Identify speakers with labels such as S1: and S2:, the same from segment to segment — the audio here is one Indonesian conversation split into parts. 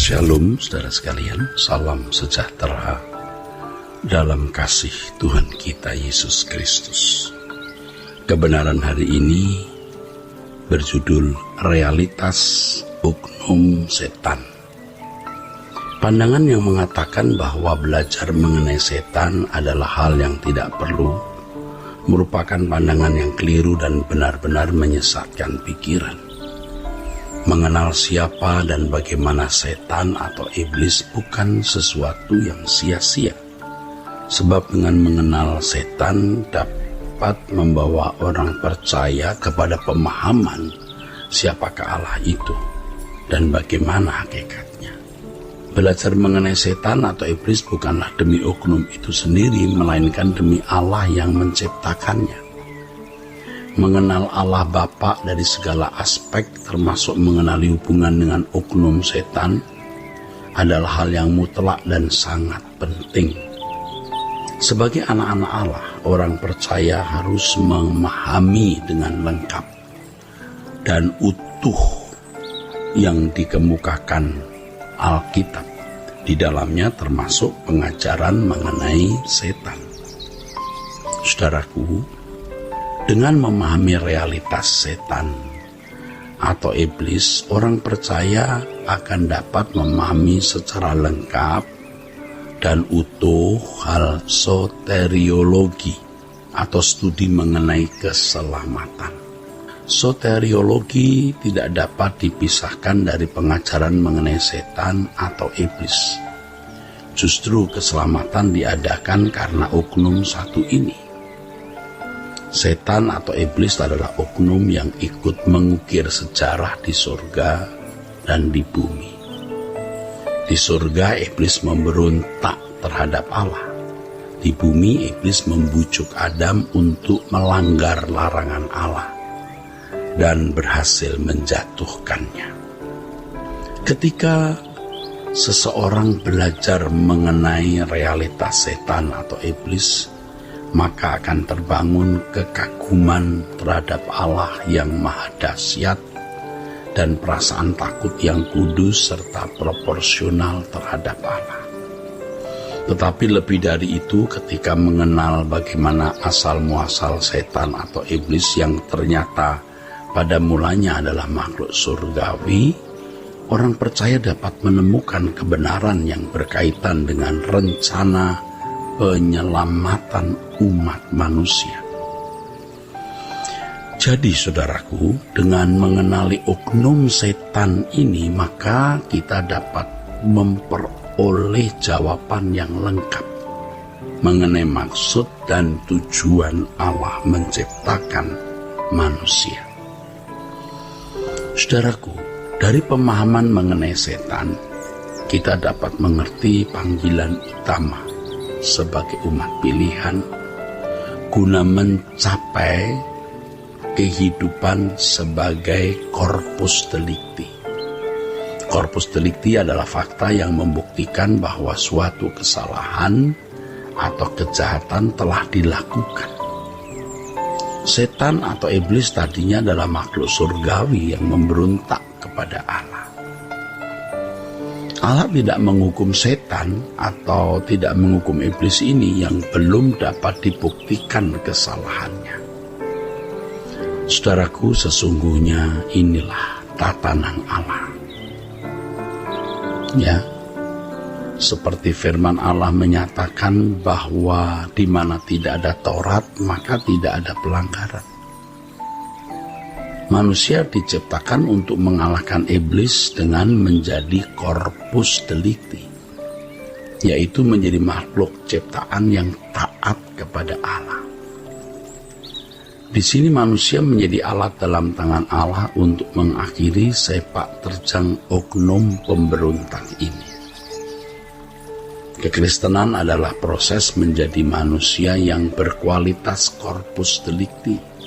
S1: Shalom saudara sekalian, salam sejahtera dalam kasih Tuhan kita Yesus Kristus. Kebenaran hari ini berjudul Realitas Oknum Setan. Pandangan yang mengatakan bahwa belajar mengenai setan adalah hal yang tidak perlu merupakan pandangan yang keliru dan benar-benar menyesatkan pikiran. Mengenal siapa dan bagaimana setan atau iblis bukan sesuatu yang sia-sia. Sebab dengan mengenal setan dapat membawa orang percaya kepada pemahaman siapakah Allah itu dan bagaimana hakikatnya. Belajar mengenai setan atau iblis bukanlah demi oknum itu sendiri, melainkan demi Allah yang menciptakannya. Mengenal Allah Bapa dari segala aspek, termasuk mengenali hubungan dengan oknum setan, adalah hal yang mutlak dan sangat penting. Sebagai anak-anak Allah, orang percaya harus memahami dengan lengkap dan utuh yang dikemukakan Alkitab. Di dalamnya termasuk pengajaran mengenai setan. Saudaraku, dengan memahami realitas setan atau iblis, orang percaya akan dapat memahami secara lengkap dan utuh hal soteriologi atau studi mengenai keselamatan. Soteriologi tidak dapat dipisahkan dari pengajaran mengenai setan atau iblis. Justru keselamatan diadakan karena oknum satu ini. Setan atau iblis adalah oknum yang ikut mengukir sejarah di surga dan di bumi. Di surga, iblis memberontak terhadap Allah. Di bumi, iblis membujuk Adam untuk melanggar larangan Allah dan berhasil menjatuhkannya. Ketika seseorang belajar mengenai realitas setan atau iblis, maka akan terbangun kekaguman terhadap Allah yang maha dahsyat dan perasaan takut yang kudus serta proporsional terhadap Allah. Tetapi lebih dari itu, ketika mengenal bagaimana asal-muasal setan atau iblis yang ternyata pada mulanya adalah makhluk surgawi, orang percaya dapat menemukan kebenaran yang berkaitan dengan rencana penyelamatan umat manusia. Jadi saudaraku, dengan mengenali oknum setan ini, maka kita dapat memperoleh jawaban yang lengkap mengenai maksud dan tujuan Allah menciptakan manusia. Saudaraku, dari pemahaman mengenai setan, kita dapat mengerti panggilan utama sebagai umat pilihan guna mencapai kehidupan sebagai corpus delicti. Corpus delicti adalah fakta yang membuktikan bahwa suatu kesalahan atau kejahatan telah dilakukan. Setan atau iblis tadinya adalah makhluk surgawi yang memberontak kepada Allah. Allah tidak menghukum setan atau tidak menghukum iblis ini yang belum dapat dibuktikan kesalahannya. Saudaraku, sesungguhnya inilah tatanan Allah. Ya, seperti firman Allah menyatakan bahwa di mana tidak ada Taurat, maka tidak ada pelanggaran. Manusia diciptakan untuk mengalahkan iblis dengan menjadi corpus delicti, yaitu menjadi makhluk ciptaan yang taat kepada Allah. Di sini manusia menjadi alat dalam tangan Allah untuk mengakhiri sepak terjang oknum pemberontak ini. Kekristenan adalah proses menjadi manusia yang berkualitas corpus delicti.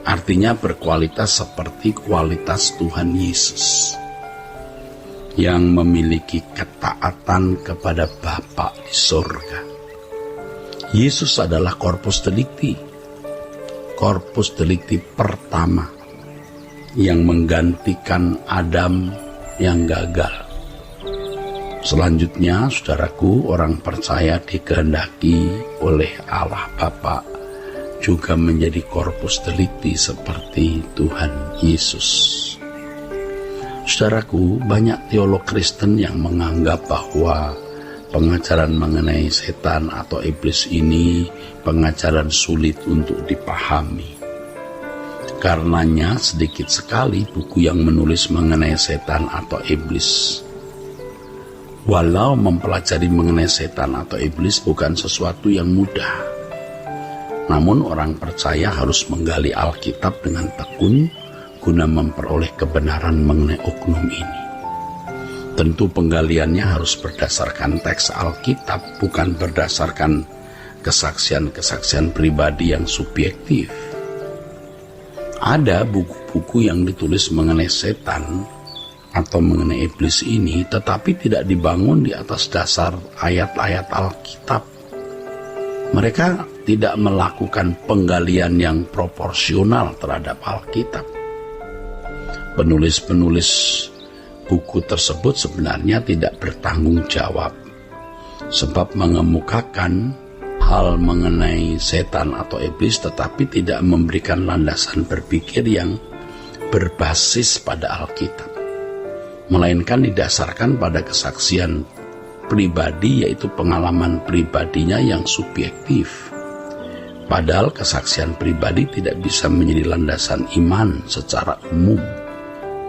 S1: Artinya berkualitas seperti kualitas Tuhan Yesus yang memiliki ketaatan kepada Bapa di surga. Yesus adalah corpus delicti pertama yang menggantikan Adam yang gagal. Selanjutnya, saudaraku, orang percaya dikehendaki oleh Allah Bapa juga menjadi corpus delicti seperti Tuhan Yesus. Saudaraku, banyak teolog Kristen yang menganggap bahwa pengajaran mengenai setan atau iblis ini pengajaran sulit untuk dipahami. Karenanya sedikit sekali buku yang menulis mengenai setan atau iblis. Walau mempelajari mengenai setan atau iblis bukan sesuatu yang mudah, namun orang percaya harus menggali Alkitab dengan tekun guna memperoleh kebenaran mengenai oknum ini. Tentu penggaliannya harus berdasarkan teks Alkitab, bukan berdasarkan kesaksian-kesaksian pribadi yang subjektif. Ada buku-buku yang ditulis mengenai setan atau mengenai iblis ini, tetapi tidak dibangun di atas dasar ayat-ayat Alkitab. Mereka tidak melakukan penggalian yang proporsional terhadap Alkitab. Penulis-penulis buku tersebut sebenarnya tidak bertanggung jawab, sebab mengemukakan hal mengenai setan atau iblis tetapi tidak memberikan landasan berpikir yang berbasis pada Alkitab, melainkan didasarkan pada kesaksian pribadi, yaitu pengalaman pribadinya yang subjektif. Padahal kesaksian pribadi tidak bisa menjadi landasan iman secara umum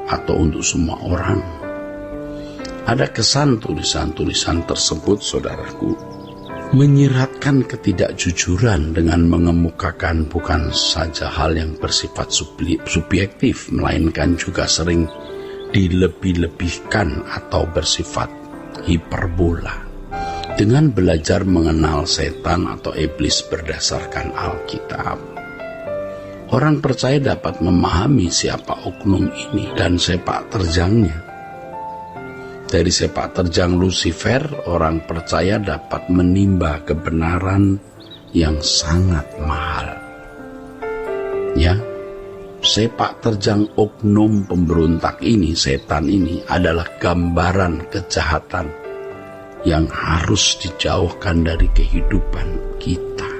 S1: atau untuk semua orang. Ada kesan tulisan-tulisan tersebut, saudaraku, menyiratkan ketidakjujuran dengan mengemukakan bukan saja hal yang bersifat subjektif, melainkan juga sering dilebih-lebihkan atau bersifat hiperbola. Dengan belajar mengenal setan atau iblis berdasarkan Alkitab, orang percaya dapat memahami siapa oknum ini dan sepak terjangnya. Dari sepak terjang Lucifer, orang percaya dapat menimba kebenaran yang sangat mahal. Ya, sepak terjang oknum pemberontak ini, setan ini, adalah gambaran kejahatan yang harus dijauhkan dari kehidupan kita.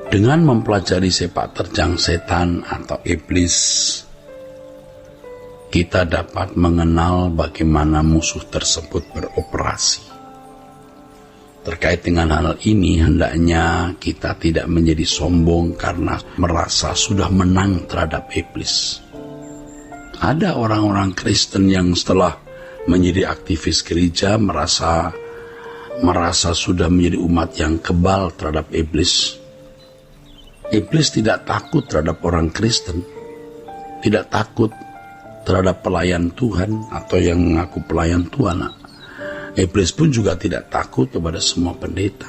S1: Dengan mempelajari sepak terjang setan atau iblis, kita dapat mengenal bagaimana musuh tersebut beroperasi. Terkait dengan hal ini, hendaknya kita tidak menjadi sombong karena merasa sudah menang terhadap iblis. Ada orang-orang Kristen yang setelah menjadi aktivis gereja merasa sudah menjadi umat yang kebal terhadap iblis. Iblis tidak takut terhadap orang Kristen, tidak takut terhadap pelayan Tuhan atau yang mengaku pelayan Tuhan. Iblis pun juga tidak takut kepada semua pendeta.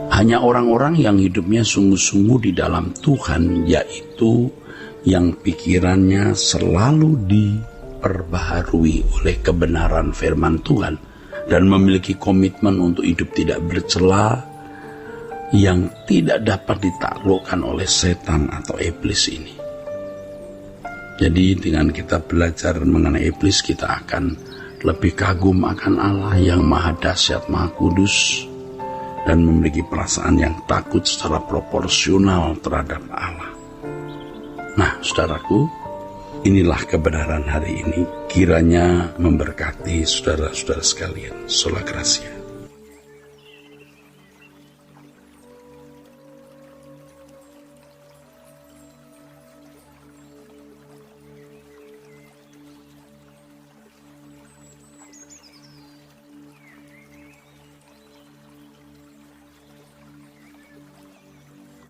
S1: Hanya orang-orang yang hidupnya sungguh-sungguh di dalam Tuhan, yaitu yang pikirannya selalu diperbaharui oleh kebenaran firman Tuhan dan memiliki komitmen untuk hidup tidak bercela, yang tidak dapat ditaklukkan oleh setan atau iblis ini. Jadi dengan kita belajar mengenai iblis, kita akan lebih kagum akan Allah yang maha dahsyat, maha kudus, dan memiliki perasaan yang takut secara proporsional terhadap Allah. Nah, saudaraku, inilah kebenaran hari ini. Kiranya memberkati saudara-saudara sekalian. Sola Gracia.